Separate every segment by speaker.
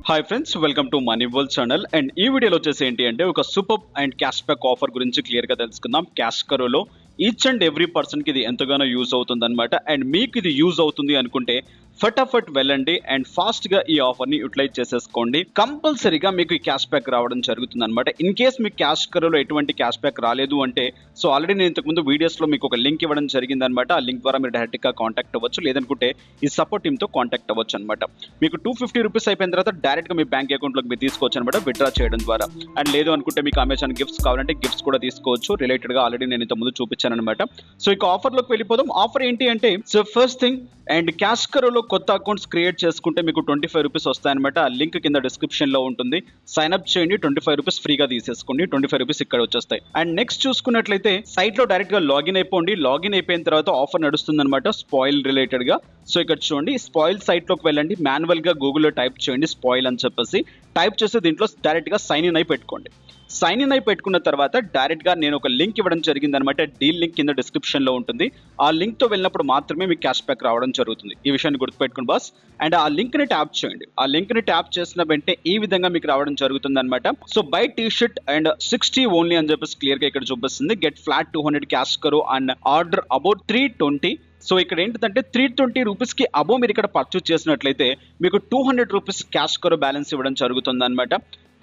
Speaker 1: Hi friends, welcome to money world channel. And ఈ వీడియోలో వచ్చేసి ఏంటి అంటే ఒక super and cash back offer గురించి క్లియర్గా తెలుసుకుందాం. క్యాష్ కరోలో ఈచ్ అండ్ ఎవ్రీ పర్సన్కి ఇది ఎంతగానో యూజ్ అవుతుంది అనమాట. అండ్ మీకు ఇది యూజ్ అవుతుంది అనుకుంటే ఫటాఫట్ వెళ్ళండి అండ్ ఫాస్ట్గా ఈ ఆఫర్ని యూటిలైజ్ చేసేసుకోండి. కంపల్సరీగా మీకు ఈ క్యాష్ బ్యాక్ రావడం జరుగుతుంది అనమాట. ఇన్ కేస్ మీకు క్యాష్ కరోలో ఎటువంటి క్యాష్ బ్యాక్ రాలేదు అంటే సో ఆల్రెడీ నేను ఇంతకుముందు వీడియోస్లో మీకు ఒక లింక్ ఇవ్వడం జరిగింది అనమాట. ఆ లింక్ ద్వారా మీరు డైరెక్ట్గా కాంటాక్ట్ అవ్వచ్చు, లేదనుకుంటే ఈ సపోర్ట్ టీమ్తో కాంటాక్ట్ అవ్వచ్చు అనమాట. మీకు 250 రూపీస్ అయిపోయిన తర్వాత డైరెక్ట్గా మీ బ్యాంక్ అకౌంట్లోకి మీరు తీసుకోవచ్చు అనమాట, విత్డ్రా చేయడం ద్వారా. అండ్ లేదు అనుకుంటే మీకు అమెజాన్ గిఫ్ట్స్ కావాలంటే గిఫ్ట్స్ కూడా తీసుకోవచ్చు. రిలేటెడ్గా ఆల్రెడీ నేను ఇంతకుముందు చూపించాను అనమాట. సో ఇక ఆఫర్లోకి వెళ్ళిపోదాం. ఆఫర్ ఏంటి అంటే so first thing and cash కరోలో కొత్త అకౌంట్స్ క్రియేట్ చేసుకుంటే మీకు 25 రూపీస్ వస్తాయన్నమాట. ఆ లింక్ కింద డిస్క్రిప్షన్లో ఉంటుంది. సైన్ అప్ చేయండి, 25 రూపీస్ ఫ్రీగా తీసేసుకోండి. 25 రూపీస్ ఇక్కడ వచ్చేస్తాయి. అండ్ నెక్స్ట్ చూసుకున్నట్లయితే సైట్లో డైరెక్ట్గా లాగిన్ అయిపోండి. లాగిన్ అయిపోయిన తర్వాత ఆఫర్ నడుస్తుంది అనమాట స్పాయిల్ రిలేటెడ్గా. సో ఇక్కడ చూడండి, స్పాయిల్ సైట్లోకి వెళ్ళండి. మాన్యువల్గా గూగుల్లో టైప్ చేయండి స్పాయిల్ అని చెప్పేసి. టైప్ చేసి దీంట్లో డైరెక్ట్గా సైన్ ఇన్ అయి పెట్టుకోండి. సైన్ ఇన్ అయి పెట్టుకున్న తర్వాత డైరెక్ట్గా నేను ఒక లింక్ ఇవ్వడం జరిగింది అనమాట. డీల్ లింక్ కింద డిస్క్రిప్షన్లో ఉంటుంది. ఆ లింక్తో వెళ్ళినప్పుడు మాత్రమే మీకు క్యాష్ బ్యాక్ రావడం జరుగుతుంది. ఈ విషయాన్ని గుర్తుపెట్టుకోండి బాస్. అండ్ ఆ లింక్ని ట్యాప్ చేయండి. ఆ లింక్ని ట్యాప్ చేసిన వెంటనే ఈ విధంగా మీకు రావడం జరుగుతుంది అనమాట. So by T shirt and 60 only అని చెప్పేసి క్లియర్గా ఇక్కడ చూపిస్తుంది. గెట్ ఫ్లాట్ 200 క్యాష్ కరో అండ్ ఆర్డర్ అబౌట్ 320. సో ఇక్కడ ఏంటంటే 320 రూపీస్కి అబో మీరు ఇక్కడ పర్చేస్ చేసినట్లయితే మీకు 200 రూపీస్ క్యాష్ కరో బ్యాలెన్స్ ఇవ్వడం జరుగుతుంది అనమాట.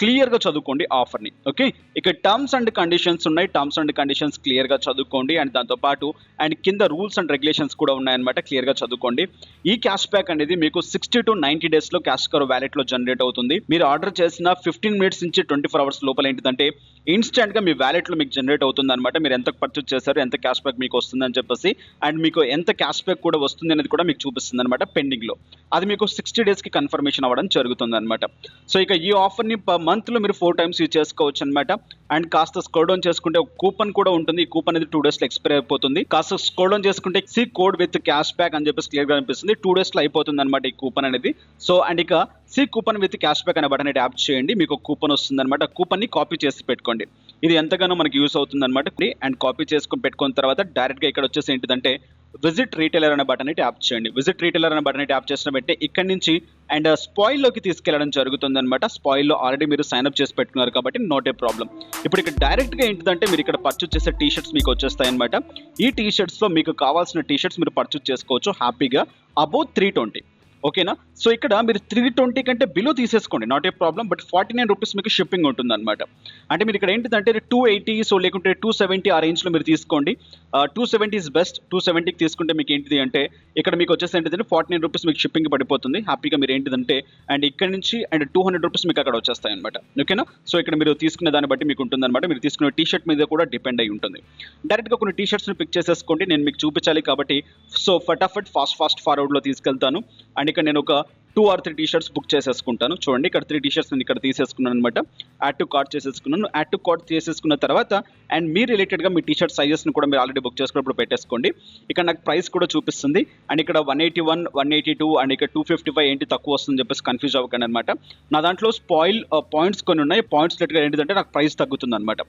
Speaker 1: క్లియర్గా చదువుకోండి ఆఫర్ని. ఓకే, ఇక్కడ టర్మ్స్ అండ్ కండిషన్స్ ఉన్నాయి. టర్మ్స్ అండ్ కండిషన్స్ క్లియర్గా చదువుకోండి. అండ్ దాంతోపాటు అండ్ కింద రూల్స్ అండ్ రెగ్యులేషన్స్ కూడా ఉన్నాయన్నమాట. క్లియర్గా చదువుకోండి. ఈ క్యాష్ బ్యాక్ అనేది మీకు 60 to 90 డేస్లో క్యాష్ కరో వ్యాలెట్లో జనరేట్ అవుతుంది. మీరు ఆర్డర్ చేసిన 15 మినిట్స్ నుంచి 24 అవర్స్ లోపల ఏంటంటే ఇన్స్టెంట్గా మీ వ్యాలెట్లో మీకు జనరేట్ అవుతుంది అనమాట. మీరు ఎంత పర్చేస్ చేశారు, ఎంత క్యాష్ బ్యాక్ మీకు వస్తుంది అని చెప్పేసి, అండ్ మీకు ఎంత క్యాష్ బ్యాక్ కూడా వస్తుంది అనేది కూడా మీకు చూపిస్తుంది అనమాట పెండింగ్లో. అది మీకు 60 డేస్కి కన్ఫర్మేషన్ అవ్వడం జరుగుతుంది అనమాట. సో ఇక ఈ ఆఫర్ని మంత్లో మీరు 4 టైమ్స్ యూజ్ చేసుకోవచ్చు అనమాట. అండ్ కాస్త స్క్రోల్ డౌన్ చేసుకుంటే ఒక కూపన్ కూడా ఉంటుంది. ఈ కూపన్ అనేది 2 డేస్లో ఎక్స్పైర్ అయిపోతుంది. కాస్త స్క్రోల్ డౌన్ చేసుకుంటే see code with cash back అని చెప్పేసి క్లియర్గా అనిపిస్తుంది. 2 డేస్లో అయిపోతుంది అనమాట ఈ కూపన్ అనేది. సో అండ్ ఇక see coupon with cash back అనే బటన్ ట్యాప్ చేయండి. మీకు ఒక కూపన్ వస్తుంది అనమాట. కూపన్ని కాపీ చేసి పెట్టుకోండి. ఇది ఎంతగానో మనకి యూస్ అవుతుంది అనమాట. అండ్ కాపీ చేసుకుని పెట్టుకున్న తర్వాత డైరెక్ట్గా ఇక్కడ వచ్చేసి ఏంటిదంటే విజిట్ రీటైలర్ అనే బటన్ని ట్యాప్ చేయండి. విజిట్ రీటైలర్ అనే బటన్ని ట్యాప్ చేసిన వెంటనే ఇక్కడ నుంచి అండ్ స్పాయిల్లోకి తీసుకెళ్లడం జరుగుతుంది అనమాట. స్పాయిల్లో ఆల్రెడీ మీరు సైన్ అప్ చేసి పెట్టుకున్నారు కాబట్టి నాట్ ఏ ప్రాబ్లం. ఇప్పుడు ఇక్కడ డైరెక్ట్గా ఏంటిదంటే మీరు ఇక్కడ పర్చేస్ చేసే టీ షర్ట్స్ మీకు వచ్చేస్తాయి అనమాట. ఈ టీ షర్ట్స్లో మీకు కావాల్సిన టీ షర్ట్స్ మీరు పర్చేస్ చేసుకోవచ్చు హ్యాపీగా అబౌట్ 320. ఓకేనా? సో ఇక్కడ మీరు 320 కంటే బిలో తీసేసుకోండి, not a problem. But 49 rupees మీకు షిప్పింగ్ ఉంటుంది అనమాట. అంటే మీరు ఇక్కడ ఏంటిదంటే 280 సో లేకుంటే 270 ఆ రేంజ్లో మీరు తీసుకోండి. 270 ఇస్ బెస్ట్. 270కి తీసుకుంటే మీకు ఏంటిది అంటే ఇక్కడ మీకు వచ్చేసి ఏంటిదంటే 49 రూపీస్ మీకు షిప్పింగ్ పడిపోతుంది. హ్యాపీగా మీరు ఏంటిదంటే అండ్ ఇక్కడ నుంచి అండ్ 200 రూపీస్ మీకు అక్కడ వచ్చేస్తాయి అనమాట. ఓకేనా? సో ఇక్కడ మీరు తీసుకునే దాన్ని బట్టి మీకు ఉంటుంది అనమాట. మీరు తీసుకునే టీ షర్ట్ మీద కూడా డిపెండ్ అయి ఉంటుంది. డైరెక్ట్గా కొన్ని టీ షర్ట్స్ని పిక్ చేసేసుకోండి. నేను మీకు చూపించాలి కాబట్టి సో ఫటాఫట్ ఫాస్ట్ ఫార్వర్డ్లో తీసుకెళ్తాను. అండ్ ఇక్కడ నేను ఒక 2 or 3 టీ షర్ట్స్ బుక్ చేసేసుకుంటాను. చూడండి, ఇక్కడ 3 టీ షర్ట్స్ నేను ఇక్కడ తీసేసుకున్నాను అనమాట. యాడ్ టు కార్ట్ చేసేసుకున్నాను. యాడ్ టు కార్ట్ చేసేసుకున్న తర్వాత అండ్ మీ రిలేటెడ్గా మీ టీ షర్ట్ సైజెస్ని కూడా మీరు ఆల్రెడీ బుక్ చేసుకున్నప్పుడు పెట్టేసుకోండి. ఇక్కడ నాకు ప్రైస్ కూడా చూపిస్తుంది. అండ్ ఇక్కడ 181, 182 అండ్ ఇక్కడ 255 ఏంటి తక్కువ వస్తుందని చెప్పేసి కన్ఫ్యూజ్ అవ్వకండి అనమాట. నా దాంట్లో స్పాయిల్ పాయింట్స్ కొన్ని ఉన్నాయి. పాయింట్స్ రిలేటెడ్గా ఏంటంటే నాకు ప్రైస్ తగ్గుతుంది అనమాట.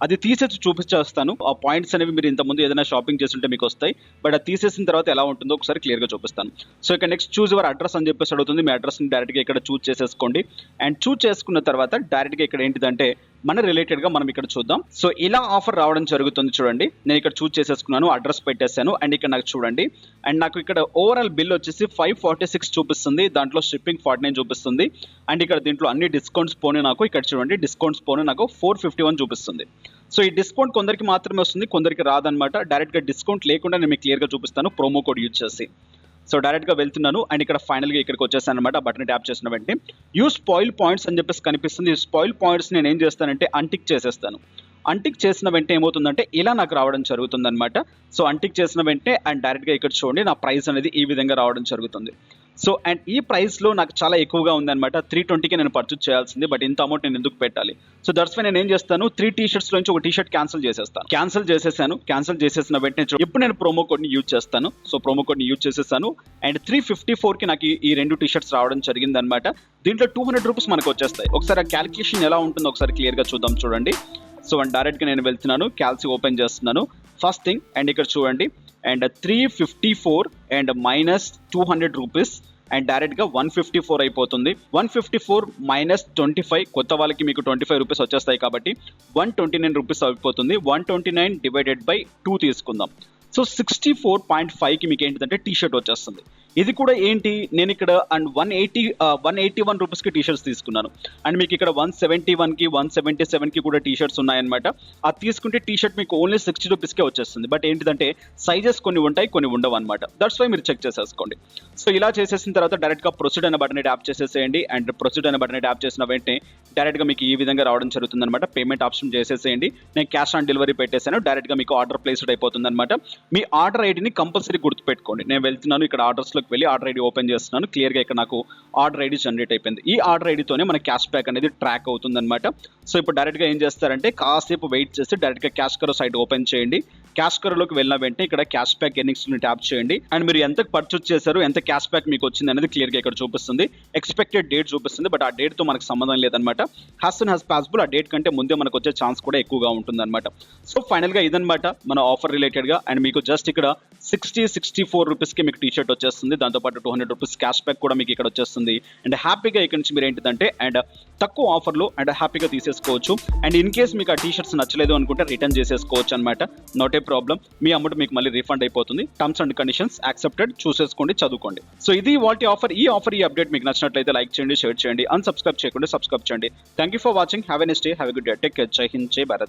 Speaker 1: అది తీసేసి చూపించేస్తాను. ఆ పాయింట్స్ అనేవి మీరు ఇంతకుముందు ఏదైనా షాపింగ్ చేస్తుంటే మీకు వస్తాయి. బట్ అది తీసేసిన తర్వాత ఎలా ఉంటుందో ఒకసారి క్లియర్గా చూపిస్తాను. సో ఇక్కడ నెక్స్ట్ చూజ్ యువర్ అడ్రస్ అని చెప్పేసి అడుగుతుంది. మీ అడ్రస్ని డైరెక్ట్గా ఇక్కడ చూజ్ చేసేసుకోండి. అండ్ చూజ్ చేసుకున్న తర్వాత డైరెక్ట్గా ఇక్కడ ఏంటిదంటే మన రిలేటెడ్గా మనం ఇక్కడ చూద్దాం. సో ఇలా ఆఫర్ రావడం జరుగుతుంది. చూడండి, నేను ఇక్కడ చూజ్ చేసేసుకున్నాను, అడ్రస్ పెట్టేశాను. అండ్ ఇక్కడ నాకు చూడండి అండ్ నాకు ఇక్కడ ఓవరాల్ బిల్ వచ్చేసి 546 చూపిస్తుంది. దాంట్లో షిప్పింగ్ 49 చూపిస్తుంది. అండ్ ఇక్కడ దీంట్లో అన్ని డిస్కౌంట్స్ పోనీ నాకు ఇక్కడ చూడండి డిస్కౌంట్స్ పోనీ నాకు 451 చూపిస్తుంది. సో ఈ డిస్కౌంట్ కొందరికి మాత్రమే వస్తుంది, కొందరికి రాదనమాట. డైరెక్ట్గా డిస్కౌంట్ లేకుండా నేను మీకు క్లియర్గా చూపిస్తాను ప్రోమో కోడ్ యూజ్ చేసి. సో డైరెక్ట్గా వెళ్తున్నాను అండ్ ఇక్కడ ఫైనల్గా ఇక్కడికి వచ్చేసాను అనమాట. బటన్ ట్యాప్ చేసిన వెంటనే యూస్ స్పాయిల్ పాయింట్స్ అని చెప్పేసి కనిపిస్తుంది. ఈ స్పాయిల్ పాయింట్స్ నేను ఏం చేస్తానంటే అన్టిక్ చేసేస్తాను. అన్టిక్ చేసిన వెంటనే ఏమవుతుందంటే ఇలా నాకు రావడం జరుగుతుంది అనమాట. సో అన్టిక్ చేసిన వెంటనే అండ్ డైరెక్ట్గా ఇక్కడ చూడండి నా ప్రైస్ అనేది ఈ విధంగా రావడం జరుగుతుంది. సో అండ్ ఈ ప్రైస్లో నాకు చాలా ఎక్కువగా ఉందన్నమాట. 320కి నేను పర్చేస్ చేయాల్సింది. బట్ ఇంత అమౌంట్ నేను ఎందుకు పెట్టాలి? సో దట్స్ వై నేను ఏం చేస్తాను 3 టీ షర్ట్స్ నుంచి ఒక టీ షర్ట్ క్యాన్సిల్ చేసేస్తాను. క్యాన్సిల్ చేసేసిన వెంటనే ఇప్పుడు నేను ప్రోమో కోడ్ని యూజ్ చేస్తాను. సో ప్రోమో కోడ్ని యూజ్ చేసేసాను అండ్ 354కి నాకు ఈ 2 టీ షర్ట్స్ రావడం జరిగిందనమాట. దీంట్లో 200 రూపీస్ మనకు వచ్చేస్తాయి. ఒకసారి ఆ క్యాలిక్యులేషన్ ఎలా ఉంటుందో ఒకసారి క్లియర్గా చూద్దాం. చూడండి, సో అండ్ డైరెక్ట్గా నేను వెళ్తున్నాను, క్యాల్సి ఓపెన్ చేస్తున్నాను. ఫస్ట్ థింగ్ అండ్ ఇక్కడ చూడండి and 354 and minus 200 rupees and డైరెక్ట్గా 154 అయిపోతుంది. 154 మైనస్ 25, కొత్త వాళ్ళకి మీకు 25 రూపీస్ వచ్చేస్తాయి కాబట్టి 129 రూపీస్ అయిపోతుంది. 129 డివైడెడ్ బై 2 తీసుకుందాం. సో 64.5కి మీకు ఏంటిదంటే టీ షర్ట్ వచ్చేస్తుంది. ఇది కూడా ఏంటి, నేను ఇక్కడ అండ్ 181 రూపీస్కి టీ షర్ట్స్ తీసుకున్నాను. అండ్ మీకు ఇక్కడ 171కి 177కి కూడా టీ షర్ట్స్ ఉన్నాయన్నమాట. అది తీసుకుంటే టీ షర్ట్ మీకు ఓన్లీ 60 రూపీస్కే వచ్చేస్తుంది. బట్ ఏంటిదంటే సైజెస్ కొన్ని ఉంటాయి, కొన్ని ఉండవు అనమాట. దట్స్ వై మీరు చెక్ చేసేసుకోండి. సో ఇలా చేసేసిన తర్వాత డైరెక్ట్గా ప్రొసీడ్ అనే బటన్ ట్యాప్ చేసేసేయండి. అండ్ ప్రొసీడ్ అనే బటన్ ట్యాప్ చేసిన వెంటనే డైరెక్ట్గా మీకు ఈ విధంగా రావడం జరుగుతుంది అనమాట. పేమెంట్ ఆప్షన్ చేసేసేయండి. నేను క్యాష్ ఆన్ డెలివరీ పెట్టేశాను. డైరెక్ట్గా మీకు ఆర్డర్ ప్లేస్డ్ అయిపోతుంది అనమాట. మీ ఆర్డర్ ఐడిని కంపల్సరీ గుర్తుపెట్టుకోండి. నేను వెళ్తున్నాను, ఇక్కడ ఆర్డర్స్లోకి వెళ్ళి ఆర్డర్ ఐడి ఓపెన్ చేస్తున్నాను. క్లియర్గా ఇక్కడ నాకు ఆర్డర్ ఐడి జనరేట్ అయిపోయింది. ఈ ఆర్డర్ ఐడితోనే మన క్యాష్ బ్యాక్ అనేది ట్రాక్ అవుతుంది అనమాట. సో ఇప్పుడు డైరెక్ట్గా ఏం చేస్తారంటే కాసేపు వెయిట్ చేసి డైరెక్ట్గా క్యాష్ కరో సైట్ ఓపెన్ చేయండి. క్యాష్ కరోలోకి వెళ్ళిన వెంటనే ఇక్కడ క్యాష్ బ్యాక్ ఎర్నింగ్స్ని ట్యాప్ చేయండి. అండ్ మీరు ఎంత పర్చేస్ చేశారు, ఎంత క్యాష్ బ్యాక్ మీకు వచ్చింది అనేది క్లియర్గా ఇక్కడ చూపిస్తుంది. ఎక్స్పెక్టెడ్ డేట్ చూపిస్తుంది, బట్ ఆ డేట్తో మనకు సంబంధం లేదనమాట. యాజ్ సూన్ యాజ్ పాసిబుల్ ఆ డేట్ కంటే ముందే మనకు వచ్చే ఛాన్స్ కూడా ఎక్కువగా ఉంటుంది అనమాట. సో ఫైనల్గా ఇదనమాట మన ఆఫర్ రిలేటెడ్గా. అండ్ మీకు జస్ట్ ఇక్కడ 64 రూపీస్కి మీకు టీ షర్ట్ వచ్చేస్తుంది. దాంతోపాటు 200 రూపీస్ క్యాష్ బ్యాక్ కూడా మీకు ఇక్కడ వచ్చేస్తుంది. అండ్ హ్యాపీగా ఇక్కడ నుంచి మీరు ఏంటిదంటే అండ్ తక్కువ ఆఫర్లో అండ్ హ్యాపీగా తీసేసుకోవచ్చు. అండ్ ఇన్ కేస్ మీకు ఆ టీ షర్ట్స్ నచ్చలేదు అనుకుంటే రిటర్న్ చేసేసుకోవచ్చు అనమాట. Not a problem. Me amount మీకు మళ్ళీ రీఫండ్ అయిపోతుంది. టర్మ్స్ అండ్ కండిషన్స్ యాక్సెప్టెడ్, చూసేసుకోండి, చదువుకోండి. సో ఇది వాటి ఆఫర్. ఈ అప్డేట్ మీకు నచ్చినట్లయితే లైక్ చేయండి, షేర్ చేయండి, అన్సబ్స్క్రైబ్ చేయకుండా సబ్స్క్రైబ్ చేయండి. Thank you for watching. Have a nice day, have a good day, take care, జై హింద్, జై భారత్.